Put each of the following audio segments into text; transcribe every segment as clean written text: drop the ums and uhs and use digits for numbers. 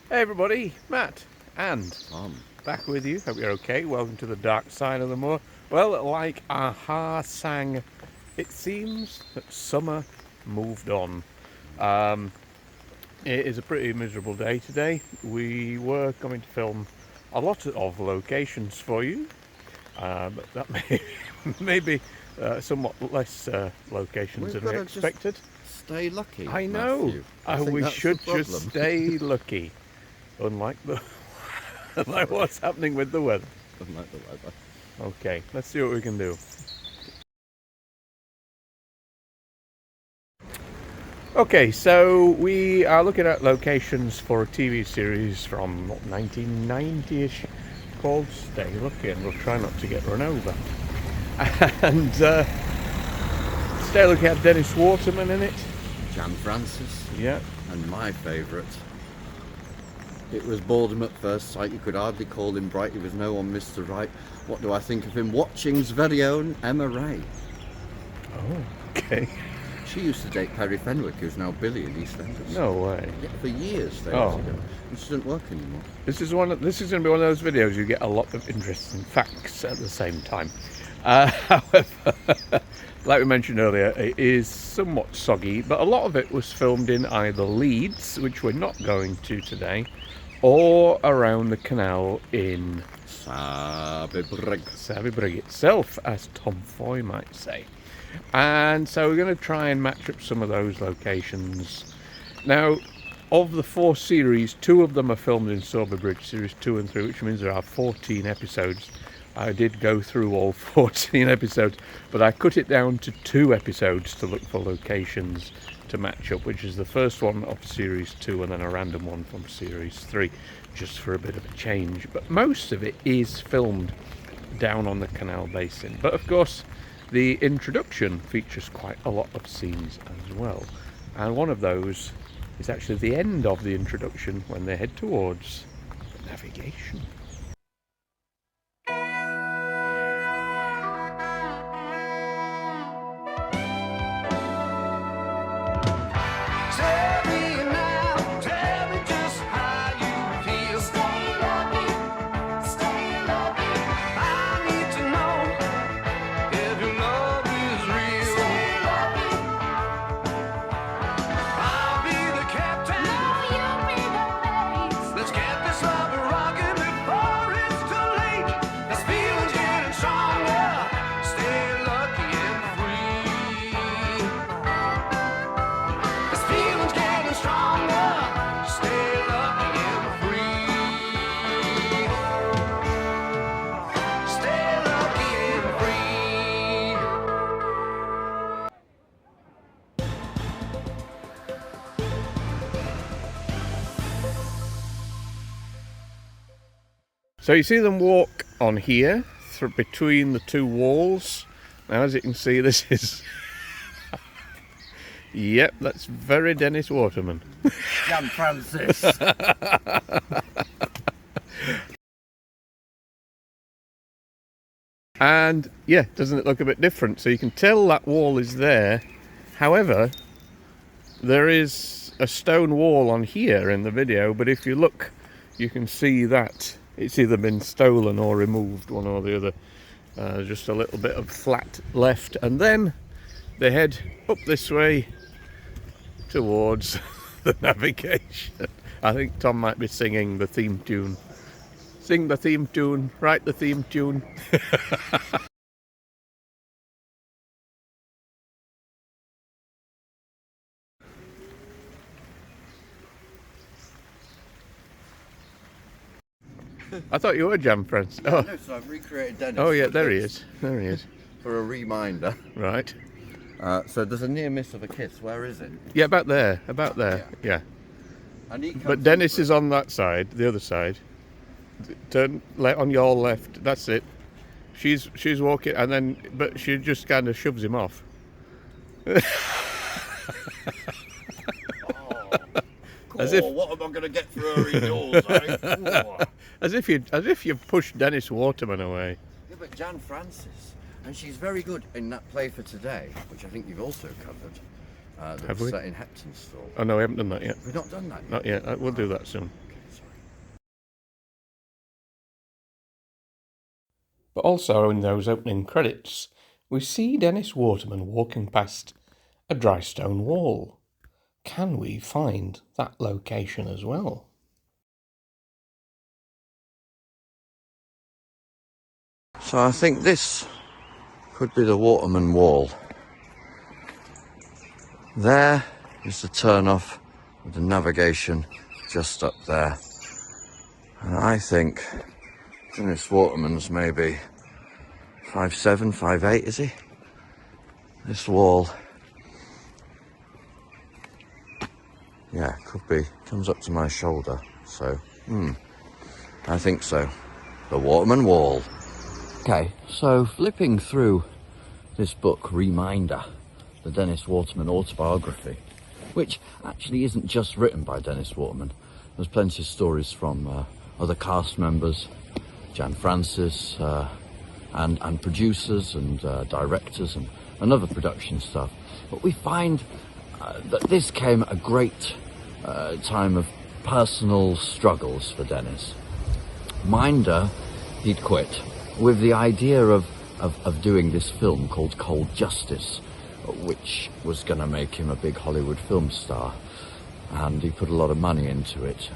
Hey everybody, Matt and Tom. Back with you. Hope you're okay. Welcome to the dark side of the moor. Well, like Aha sang, it seems that summer moved on. It is a pretty miserable day today. We were going to film a lot of locations for you, but that may be somewhat less locations than we expected. Stay lucky. I know. We should just stay lucky. Unlike what's happening with the weather. Unlike the weather. Okay, let's see what we can do. Okay, so we are looking at locations for a TV series from 1990-ish called Stay Lucky, and we'll try not to get run over. And Stay Lucky had Dennis Waterman in it. Jan Francis. Yeah. And my favourite. It was boredom at first sight. You could hardly call him bright. He was no one Mr. Right. What do I think of him? Watching's very own Emma Ray. Oh, okay. She used to date Perry Fenwick, who's now Billy in EastEnders. No way. Yeah, for years they Oh. ago. And she doesn't work anymore. This is going to be one of those videos you get a lot of interesting facts at the same time. However, like we mentioned earlier, it is somewhat soggy, but a lot of it was filmed in either Leeds, which we're not going to today, or around the canal in Sowerby Bridge. Sowerby Bridge itself, as Tom Foy might say. And so we're going to try and match up some of those locations. Now, of the 4 series, 2 of them are filmed in Sowerby Bridge, series 2 and 3, which means there are 14 episodes. I did go through all 14 episodes, but I cut it down to 2 episodes to look for locations to match up, which is the first one of series 2 and then a random one from series 3, just for a bit of a change. But most of it is filmed down on the canal basin. But of course, the introduction features quite a lot of scenes as well. And one of those is actually the end of the introduction when they head towards the navigation. So you see them walk on here between the 2 walls. Now, as you can see, this is yep, that's very Dennis Waterman. Jan Francis. And yeah, doesn't it look a bit different? So you can tell that wall is there. However, there is a stone wall on here in the video, but if you look, you can see that it's either been stolen or removed, one or the other. Just a little bit of flat left, and then they head up this way towards the navigation. I think Tom might be singing the theme tune. Sing the theme tune, write the theme tune. I thought you were Jan Francis. Oh. No, so I've recreated Dennis. Oh yeah, there he is. There he is. For a reminder. Right. So there's a near miss of a kiss. Where is it? Yeah, about there. About there. Yeah. And but Dennis is on that side, the other side. Turn on your left. That's it. She's walking, and then but she just kind of shoves him off. As if, what am I going to get for her indoors? Eh? as if you pushed Dennis Waterman away. Yeah, but Jan Francis, and she's very good in that play for today, which I think you've also covered. Have we? Set in Heptonstall. Oh no, we haven't done that yet. We've not done that yet. Not yet. We'll do that soon. Okay, sorry. But also in those opening credits, we see Dennis Waterman walking past a dry stone wall. Can we find that location as well? So I think this could be the Waterman Wall. There is the turn-off with the navigation just up there. And I think Dennis Waterman's maybe 5'7", 5'8", is he? This wall, yeah, could be, comes up to my shoulder, so, I think so. The Waterman Wall. Okay, so flipping through this book, Reminder, the Dennis Waterman autobiography, which actually isn't just written by Dennis Waterman. There's plenty of stories from other cast members, Jan Francis, and producers and directors and other production stuff. But we find that this came at a great time of personal struggles for Dennis. Minder, he'd quit with the idea of doing this film called Cold Justice, which was going to make him a big Hollywood film star. And he put a lot of money into it,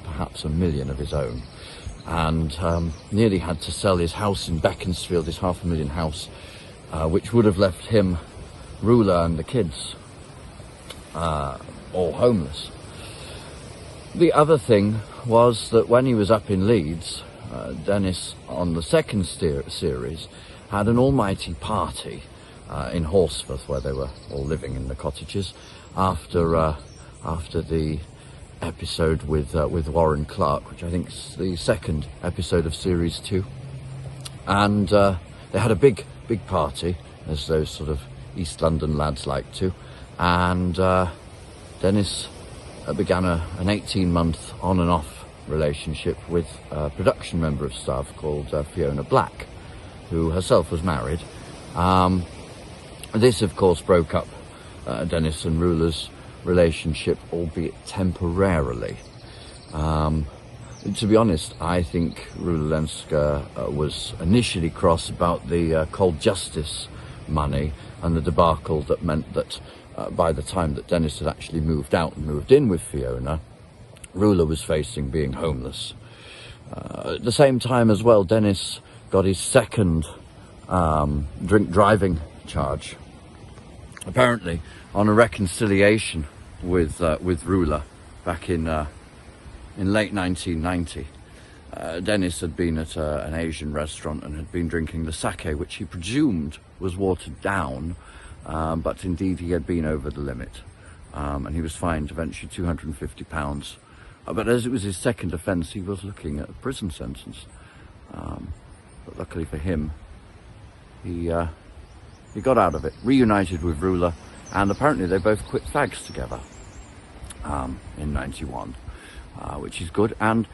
perhaps $1 million of his own, and nearly had to sell his house in Beaconsfield, his $500,000 house, which would have left him, Rula and the kids all homeless. The other thing was that when he was up in Leeds, Dennis, on the second series, had an almighty party in Horsforth, where they were all living in the cottages, after the episode with Warren Clark, which I think is the second episode of series 2. And they had a big party, as those sort of East London lads like to. And Dennis began an 18-month on and off relationship with a production member of staff called Fiona Black, who herself was married. This, of course, broke up Dennis and Rula's relationship, albeit temporarily. To be honest, I think Rula Lenska was initially cross about the Cold Justice money and the debacle that meant that by the time that Dennis had actually moved out and moved in with Fiona, Rula was facing being homeless. At the same time as well, Dennis got his second drink driving charge, apparently on a reconciliation with Rula back in late 1990. Dennis had been at an Asian restaurant and had been drinking the sake, which he presumed was watered down, but indeed he had been over the limit, and he was fined eventually £250. But as it was his second offence, he was looking at a prison sentence. But luckily for him, he got out of it, reunited with Rula, and apparently they both quit fags together in 91, which is good. And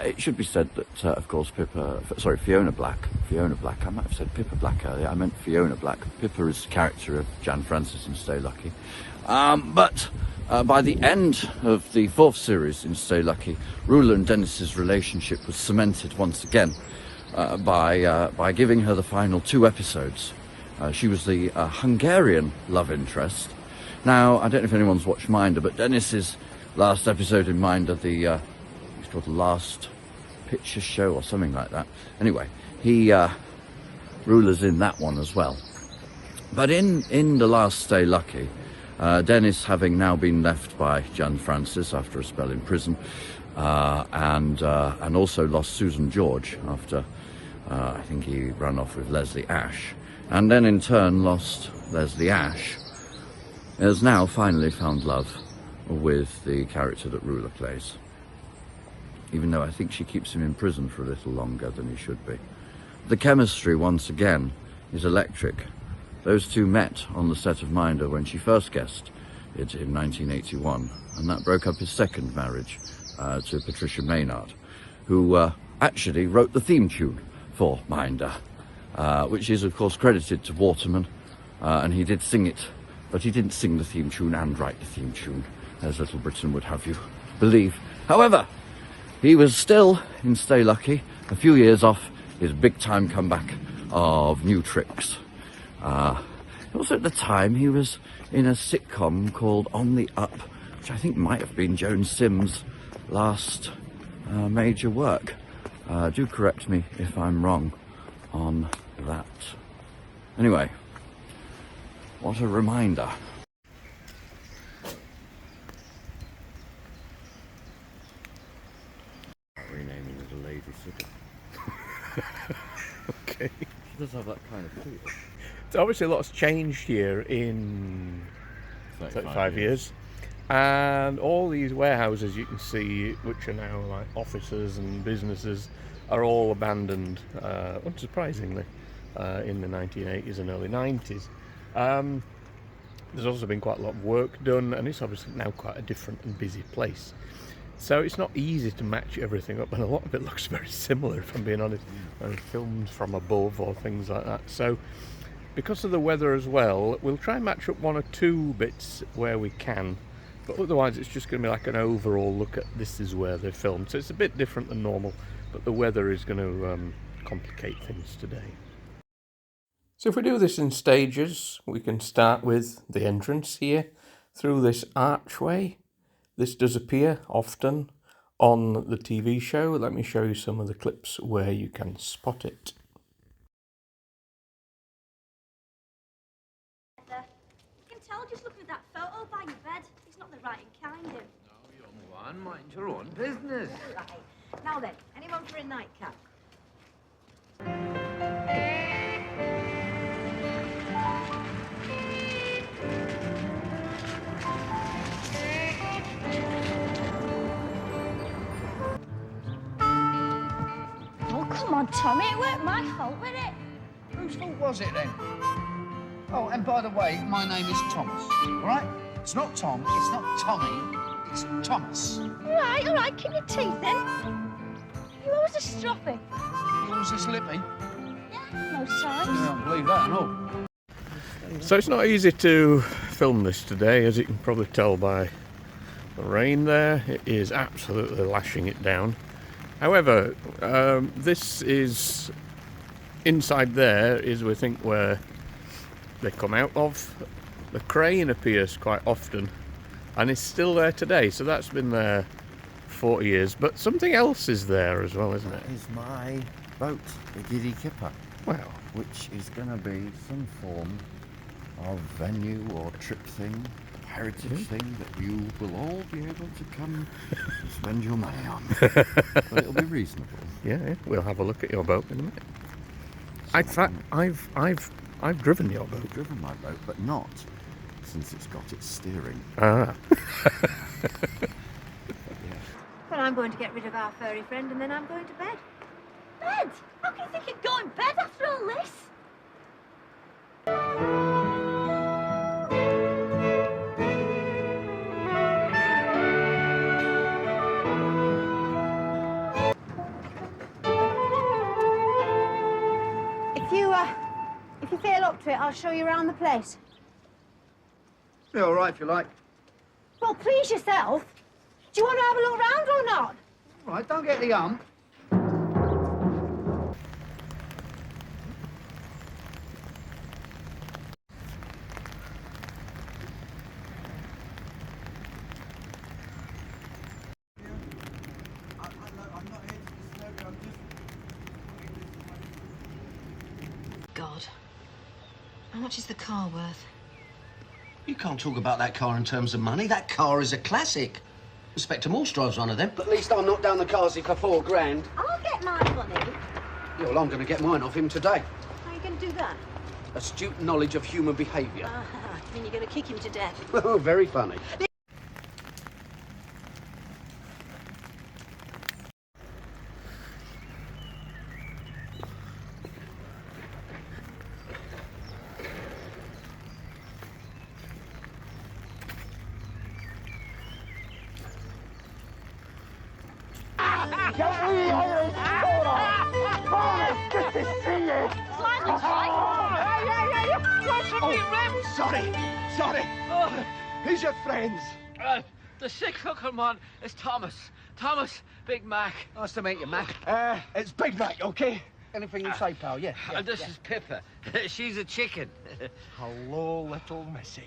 it should be said that, of course, Fiona Black, I might have said Pippa Black earlier, I meant Fiona Black. Pippa is the character of Jan Francis in Stay Lucky. But by the end of the 4th series in Stay Lucky, Rula and Dennis's relationship was cemented once again by giving her the final 2 episodes. She was the Hungarian love interest. Now, I don't know if anyone's watched Minder, but Dennis's last episode in Minder, it's called The Last Picture Show or something like that. Anyway, Rula's in that one as well. But in the last Stay Lucky, Dennis, having now been left by Jan Francis after a spell in prison, and also lost Susan George after I think he ran off with Leslie Ash, and then in turn lost Leslie Ash, has now finally found love with the character that Rula plays, even though I think she keeps him in prison for a little longer than he should be. The chemistry, once again, is electric. Those two met on the set of Minder when she first guested it in 1981, and that broke up his second marriage to Patricia Maynard, who actually wrote the theme tune for Minder, which is of course credited to Waterman, and he did sing it, but he didn't sing the theme tune and write the theme tune, as Little Britain would have you believe. However, he was still in Stay Lucky, a few years off his big time comeback of new tricks. Also at the time he was in a sitcom called On the Up, which I think might have been Joan Sims' last major work. Do correct me if I'm wrong on that. Anyway, what a reminder. Renaming as a lady sitter. Okay. She does have that kind of feel. So obviously a lot's changed here in 35 years. And all these warehouses you can see, which are now like offices and businesses, are all abandoned, unsurprisingly, in the 1980s and early 90s. There's also been quite a lot of work done, and it's obviously now quite a different and busy place. So it's not easy to match everything up, and a lot of it looks very similar, if I'm being honest, filmed from above or things like that. So because of the weather as well, we'll try and match up one or two bits where we can, but otherwise it's just going to be like an overall look at this is where they're filmed. So it's a bit different than normal, but the weather is going to complicate things today. So if we do this in stages, we can start with the entrance here through this archway. This does appear often on the TV show. Let me show you some of the clips where you can spot it. You can tell just looking at that photo by your bed. It's not the right kind of. No, young one, mind your own business. Right. Now then, anyone for a nightcap? Oh, come on, Tommy. It weren't my fault, was it? Whose fault was it then? Oh, and by the way, my name is Thomas, all right? It's not Tom, it's not Tommy, it's Thomas. All right, keep your teeth then. You always a stroppy. Yours is lippy? Yeah, no signs. I don't believe that at all. So it's not easy to film this today, as you can probably tell by the rain there. It is absolutely lashing it down. However, this is inside there is, we think, where they come out of. The crane appears quite often and is still there today, so that's been there 40 years. But something else is there as well, isn't it? That is my boat, the Giddy Kipper. Wow. Which is going to be some form of venue or trip thing, heritage thing that you will all be able to come spend your money on. But it'll be reasonable. Yeah, we'll have a look at your boat in a minute. In fact, I've driven your boat. I've driven my boat, but not since it's got its steering. Ah. Well, I'm going to get rid of our furry friend and then I'm going to bed. Bed? How can you think you'd go in bed after all this? If you feel up to it, I'll show you around the place. Yeah, all right if you like. Well, please yourself. Do you want to have a look round or not? All right, don't get the hump. God. How much is the car worth? You can't talk about that car in terms of money. That car is a classic. Inspector Morse drives one of them. At least I'll knock down the Kazi for £4 grand. I'll get my money. Yeah, well, I'm going to get mine off him today. How are you going to do that? Astute knowledge of human behaviour. I mean, you're going to kick him to death. Oh, very funny. Sorry. Oh, who's your friends? The sick-looking one is Thomas. Thomas, Big Mac. Nice to meet you, Mac. It's Big Mac, okay? Anything you say, pal, yeah. This is Pippa. She's a chicken. Hello, little missy.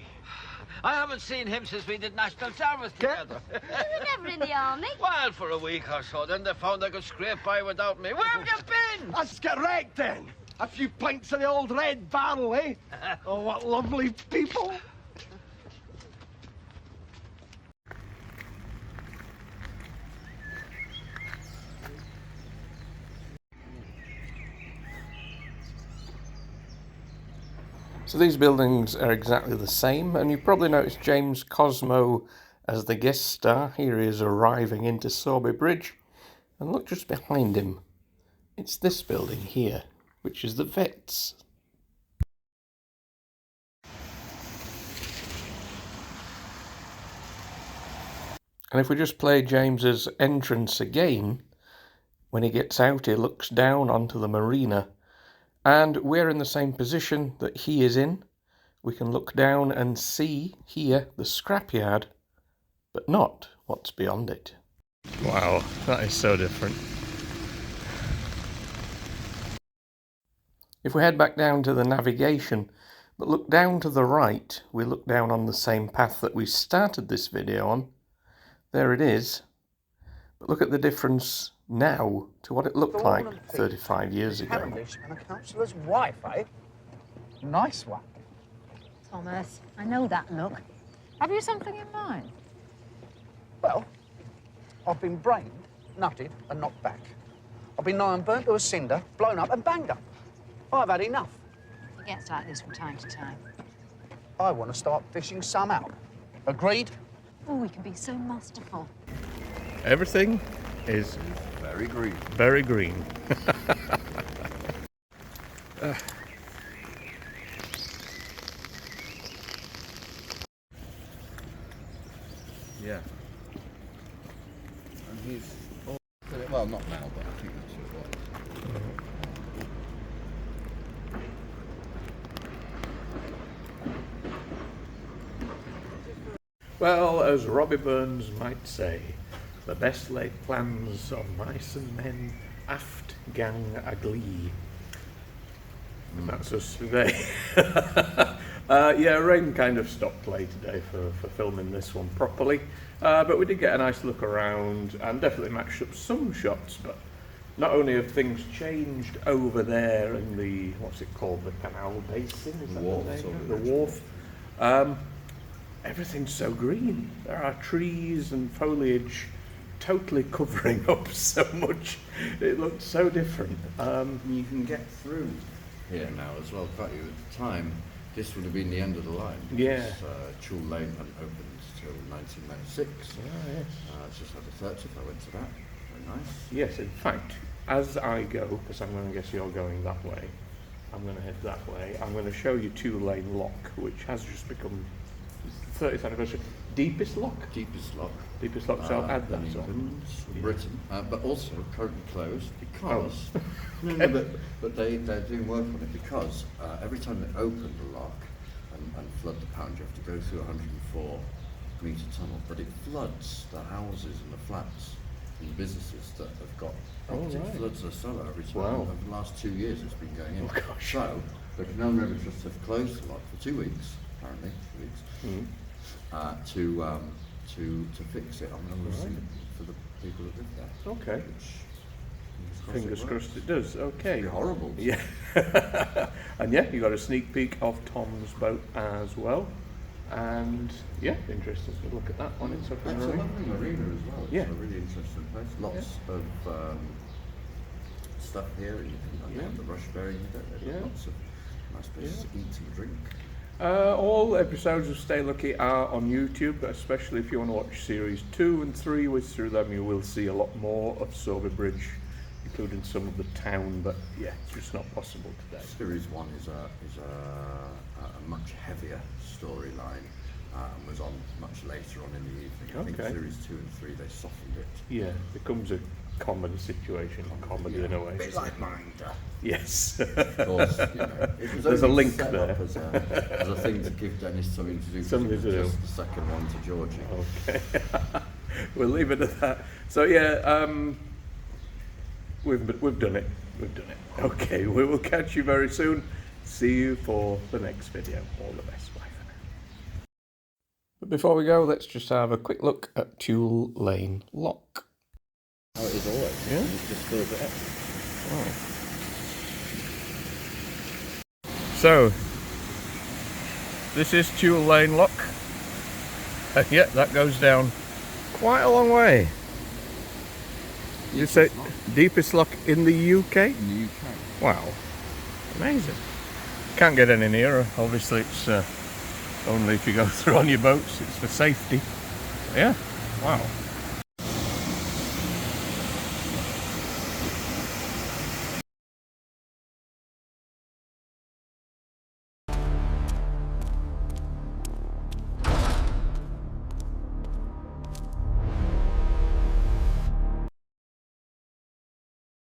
I haven't seen him since we did national service together. You were never in the army. Well, for a week or so, then they found they could scrape by without me. Where have you been? Let's get wrecked then. A few pints of the old red barrel, eh? Oh, what lovely people. So these buildings are exactly the same, and you've probably noticed James Cosmo as the guest star. Here he is arriving into Sowerby Bridge, and look just behind him. It's this building here, which is the Vets. And if we just play James's entrance again, when he gets out he looks down onto the marina. And we're in the same position that he is in. We can look down and see here the scrapyard, but not what's beyond it. Wow, that is so different. If we head back down to the navigation, but look down to the right, we look down on the same path that we started this video on. There it is. But look at the difference now to what it looked like 35 years ago. Cavendish and a councillor's wife, eh? Nice one. Thomas, I know that look. Have you something in mind? Well, I've been brained, nutted and knocked back. I've been nigh on burnt to a cinder, blown up and banged up. I've had enough. It gets like this from time to time. I want to start fishing some out. Agreed? Oh, we can be so masterful. Everything is Very green. very green. Yeah. And he's... Well, not now, but I think that's what it was. Well, as Robbie Burns might say, the best laid plans of mice and men aft gang a glee. And that's us today. Yeah, rain kind of stopped play today for filming this one properly. But we did get a nice look around and definitely matched up some shots. But not only have things changed over there in the, what's it called, the Canal Basin? Is that Wharf, the name? Sowerby The Bridge. wharf. Everything's so green. There are trees and foliage totally covering up so much. It looks so different. You can get through here now as well, can't you? At the time, this would have been the end of the line. Yeah. Tuel Lane hadn't opened until 1996. Yes. It's just had the 30th, I went to that. Very nice. Yes, in fact, as I go, because I'm going to guess you're going that way, I'm going to head that way, I'm going to show you Tuel Lane Lock, which has just become 30th anniversary. Deepest lock? Deepest lock. Deepest lock, so I'll add that in on. England, Yeah. Britain, but also currently closed because Oh. no, but they're doing work on it because every time they open the lock and flood the pound, you have to go through a 104-metre tunnel, but it floods the houses and the flats and the businesses that have got property. right. Floods the cellar every time. Wow. Over the last 2 years, it's been going in. Oh, gosh. So the Canal River Trust have closed the lock for 2 weeks, apparently, 2 weeks. Mm. To fix it. I'm going to see for the people that live there. Okay. Which, Fingers it crossed it does. Okay. It'd be horrible. Yeah. And yeah, you got a sneak peek of Tom's boat as well. And yeah, interesting to look at that one. It's up and It's a running. lovely marina as well. It's Yeah. a really interesting place. Lots of stuff here, and you can Yeah. the rush bearing with it. There's Yeah. lots of nice places to eat and drink. All episodes of Stay Lucky are on YouTube, especially if you want to watch series 2 and 3, which through them you will see a lot more of Sowerby Bridge, including some of the town, but yeah, it's just not possible today. Series 1 is a much heavier storyline and was on much later on in the evening. I think Okay. series 2 and 3 they softened it. Yeah, it becomes a comedy situation, comedy in a way. A bit like Minder. Yes. Of course, you know, it was There's a only link set there. up as a thing to give Dennis something to do. 'cause Something it was to do. just the second one to Georgie. Okay. We'll leave it at that. So yeah, we've done it. we've done it. Okay, we will catch you very soon. See you for the next video. All the best. Bye for now. But before we go, let's just have a quick look at Tuel Lane Lock. How it is always. Yeah? It just fills it up. So, this is Tuel Lane Lock. Yeah, that goes down quite a long way. You say deepest lock in the UK? In the UK. Wow, amazing. Can't get any nearer. Obviously, it's only if you go through on your boats. It's for safety. Yeah, wow.